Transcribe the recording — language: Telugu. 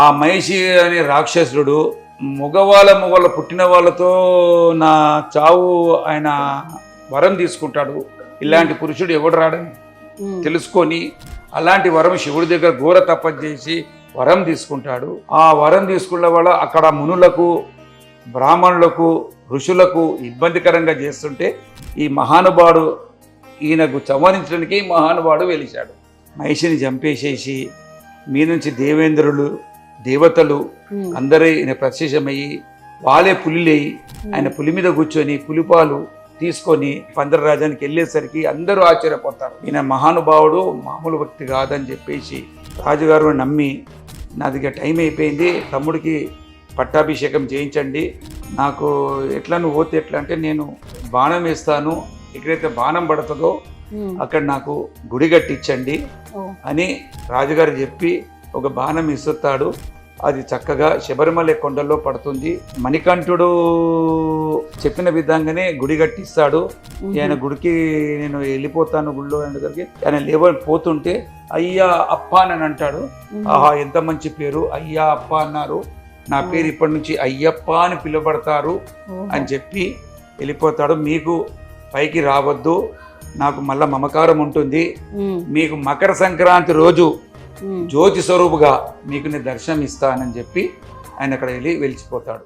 ఆ మహిషి అనే రాక్షసుడు మగవాళ్ళ పుట్టిన వాళ్ళతో నా చావు ఆయన వరం తీసుకుంటాడు. ఇలాంటి పురుషుడు ఎవడు రాడని తెలుసుకొని అలాంటి వరం శివుడి దగ్గర ఘోర తపస్సు చేసి వరం తీసుకుంటాడు. ఆ వరం తీసుకున్న వల్ల అక్కడ మునులకు బ్రాహ్మణులకు ఋషులకు ఇబ్బందికరంగా చేస్తుంటే ఈ మహానుభావుడు ఈయనకు సంహరించడానికి మహానుభావుడు వెలిశాడు. మహిషిని చంపేసేసి మీ నుంచి దేవేంద్రులు దేవతలు అందరూ ఈయన ప్రత్యక్షమయ్యి వాళ్ళే పులిలేయి ఆయన పులి మీద కూర్చొని పులిపాలు తీసుకొని పందర రాజానికి వెళ్ళేసరికి అందరూ ఆశ్చర్యపోతారు. ఈయన మహానుభావుడు మామూలు వ్యక్తి కాదని చెప్పేసి రాజుగారు నమ్మి నాదిగా టైం అయిపోయింది, తమ్ముడికి పట్టాభిషేకం చేయించండి, నాకు ఎట్లా నువ్వు పోతే ఎట్లా అంటే నేను బాణం వేస్తాను, ఎక్కడైతే బాణం పడుతుందో అక్కడ నాకు గుడి కట్టించండి అని రాజుగారు చెప్పి ఒక బాణం ఇస్తాడు. అది చక్కగా శబరిమల కొండల్లో పడుతుంది. మణికంఠుడు చెప్పిన విధంగానే గుడి కట్టిస్తాడు. ఆయన గుడికి నేను వెళ్ళిపోతాను గుడిలో దగ్గరికి ఆయన లేవపోతుంటే అయ్యా అప్ప అని అంటాడు. ఆహా ఎంత మంచి పేరు, అయ్యా అప్ప అన్నారు, నా పేరు ఇప్పటి నుంచి అయ్యప్ప అని పిలువబడతారు అని చెప్పి వెళ్ళిపోతాడు. మీకు పైకి రావద్దు, నాకు మళ్ళా మమకారం ఉంటుంది, మీకు మకర సంక్రాంతి రోజు జ్యోతి స్వరూపుగా మీకు నేను దర్శనం ఇస్తానని చెప్పి ఆయన అక్కడ వెళ్ళి వెలిచిపోతాడు.